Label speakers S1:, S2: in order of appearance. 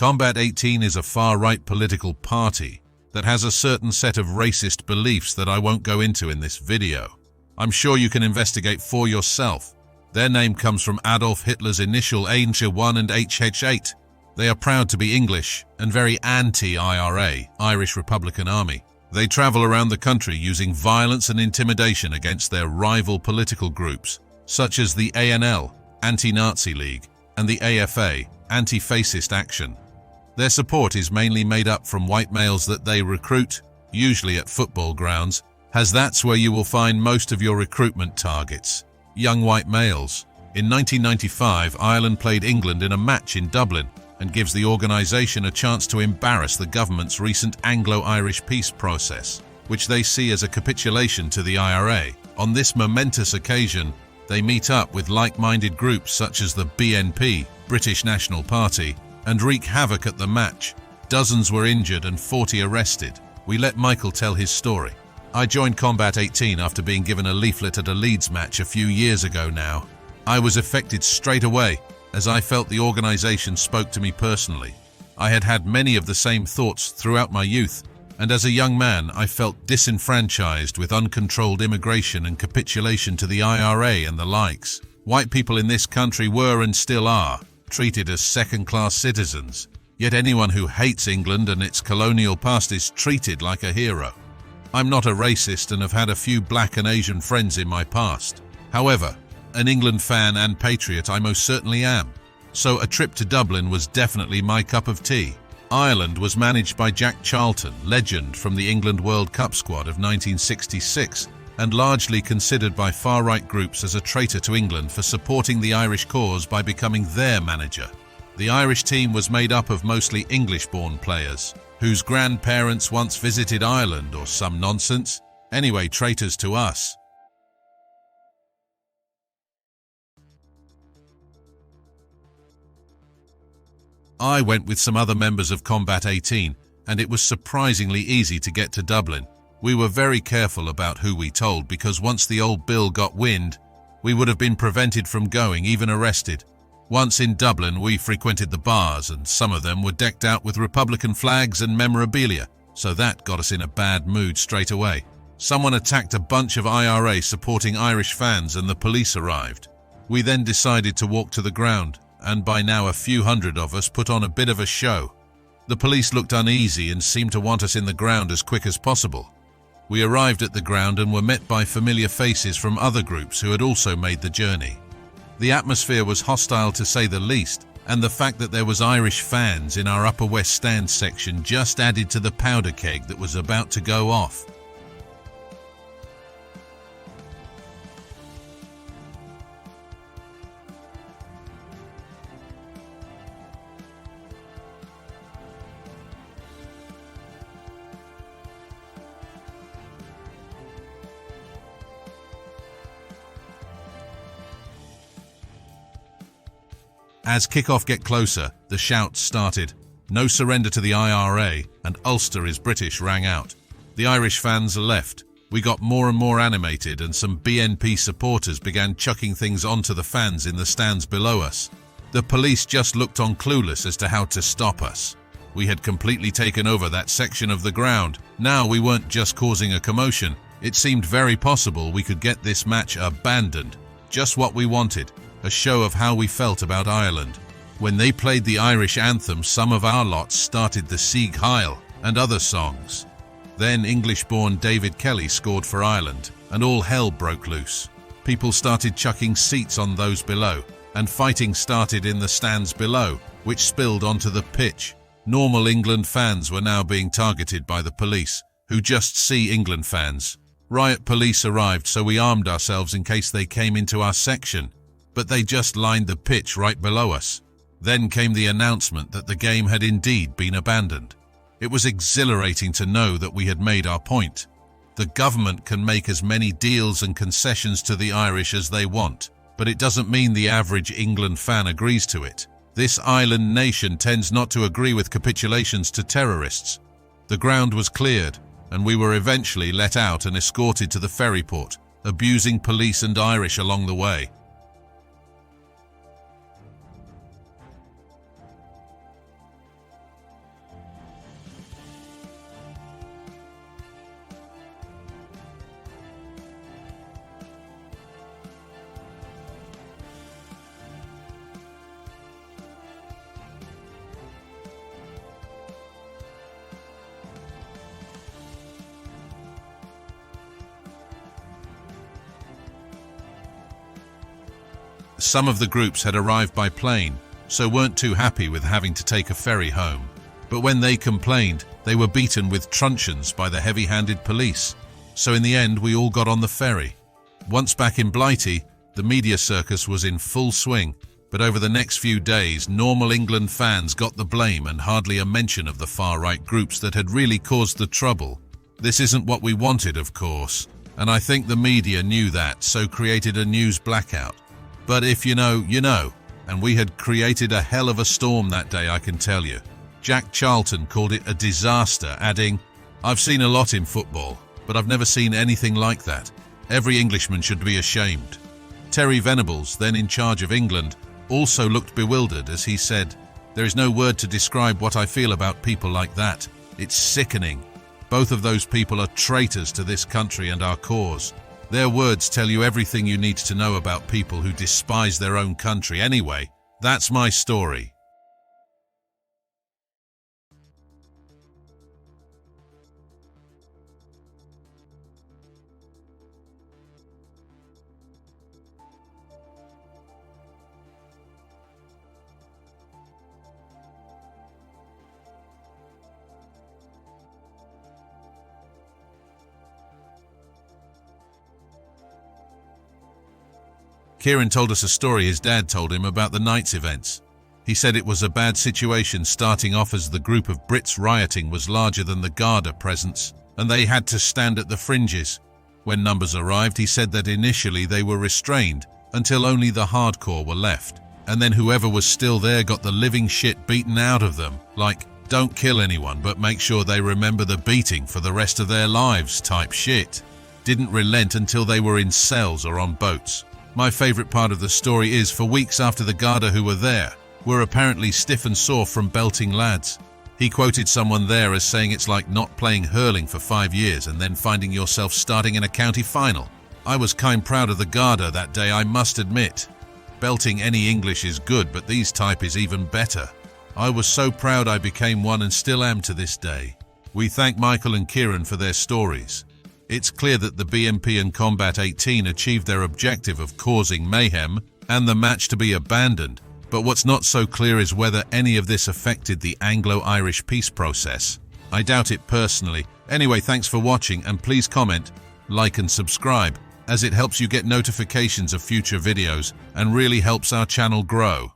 S1: Combat 18 is a far-right political party that has a certain set of racist beliefs that I won't go into in this video. I'm sure you can investigate for yourself. Their name comes from Adolf Hitler's initial HH1 and HH8. They are proud to be English and very anti-IRA, Irish Republican Army. They travel around the country using violence and intimidation against their rival political groups, such as the ANL, Anti-Nazi League, and the AFA, Anti-Fascist Action. Their support is mainly made up from white males that they recruit, usually at football grounds, as that's where you will find most of your recruitment targets, young white males. In 1995, Ireland played England in a match in Dublin and gives the organisation a chance to embarrass the government's recent Anglo-Irish peace process, which they see as a capitulation to the IRA. On this momentous occasion, they meet up with like-minded groups such as the BNP, British National Party, and wreak havoc at the match. Dozens were injured and 40 arrested. We let Michael tell his story. I joined Combat 18 after being given a leaflet at a Leeds match a few years ago now. I was affected straight away, as I felt the organisation spoke to me personally. I had had many of the same thoughts throughout my youth, and as a young man I felt disenfranchised with uncontrolled immigration and capitulation to the IRA and the likes. White people in this country were and still are treated as second-class citizens, yet anyone who hates England and its colonial past is treated like a hero. I'm not a racist and have had a few black and Asian friends in my past. However, an England fan and patriot I most certainly am, so a trip to Dublin was definitely my cup of tea. Ireland was managed by Jack Charlton, legend from the England World Cup squad of 1966, and largely considered by far-right groups as a traitor to England for supporting the Irish cause by becoming their manager. The Irish team was made up of mostly English-born players, whose grandparents once visited Ireland or some nonsense. Anyway, traitors to us. I went with some other members of Combat 18, and it was surprisingly easy to get to Dublin. We were very careful about who we told because once the old Bill got wind, we would have been prevented from going, even arrested. Once in Dublin, we frequented the bars, and some of them were decked out with Republican flags and memorabilia, so that got us in a bad mood straight away. Someone attacked a bunch of IRA supporting Irish fans and the police arrived. We then decided to walk to the ground, and by now a few hundred of us put on a bit of a show. The police looked uneasy and seemed to want us in the ground as quick as possible. We arrived at the ground and were met by familiar faces from other groups who had also made the journey. The atmosphere was hostile to say the least, and the fact that there was Irish fans in our Upper West Stand section just added to the powder keg that was about to go off. As kickoff get closer, the shouts started. No surrender to the IRA and Ulster is British rang out. The Irish fans left. We got more and more animated and some BNP supporters began chucking things onto the fans in the stands below us. The police just looked on clueless as to how to stop us. We had completely taken over that section of the ground. Now we weren't just causing a commotion. It seemed very possible we could get this match abandoned. Just what we wanted. A show of how we felt about Ireland. When they played the Irish anthem, some of our lots started the Sieg Heil and other songs. Then English-born David Kelly scored for Ireland, and all hell broke loose. People started chucking seats on those below, and fighting started in the stands below, which spilled onto the pitch. Normal England fans were now being targeted by the police, who just see England fans. Riot police arrived, so we armed ourselves in case they came into our section. But they just lined the pitch right below us. Then came the announcement that the game had indeed been abandoned. It was exhilarating to know that we had made our point. The government can make as many deals and concessions to the Irish as they want, but it doesn't mean the average England fan agrees to it. This island nation tends not to agree with capitulations to terrorists. The ground was cleared, and we were eventually let out and escorted to the ferry port, abusing police and Irish along the way. Some of the groups had arrived by plane, so weren't too happy with having to take a ferry home. But when they complained, they were beaten with truncheons by the heavy-handed police. So in the end, we all got on the ferry. Once back in Blighty, the media circus was in full swing, but over the next few days, normal England fans got the blame and hardly a mention of the far-right groups that had really caused the trouble. This isn't what we wanted, of course, and I think the media knew that, so created a news blackout. But if you know, you know, and we had created a hell of a storm that day, I can tell you. Jack Charlton called it a disaster, adding, "I've seen a lot in football, but I've never seen anything like that. Every Englishman should be ashamed." Terry Venables, then in charge of England, also looked bewildered as he said, "There is no word to describe what I feel about people like that. It's sickening. Both of those people are traitors to this country and our cause. Their words tell you everything you need to know about people who despise their own country. Anyway, that's my story." Kieran told us a story his dad told him about the night's events. He said it was a bad situation, starting off as the group of Brits rioting was larger than the Garda presence, and they had to stand at the fringes. When numbers arrived, he said that initially they were restrained until only the hardcore were left, and then whoever was still there got the living shit beaten out of them, like, "Don't kill anyone, but make sure they remember the beating for the rest of their lives" type shit. Didn't relent until they were in cells or on boats. My favourite part of the story is, for weeks after the Garda who were there were apparently stiff and sore from belting lads. He quoted someone there as saying it's like not playing hurling for 5 years and then finding yourself starting in a county final. I was kind proud of the Garda that day, I must admit. Belting any English is good, but these type is even better. I was so proud I became one and still am to this day. We thank Michael and Kieran for their stories. It's clear that the BMP and Combat 18 achieved their objective of causing mayhem and the match to be abandoned, but what's not so clear is whether any of this affected the Anglo-Irish peace process. I doubt it personally. Anyway, thanks for watching, and please comment, like and subscribe, as it helps you get notifications of future videos and really helps our channel grow.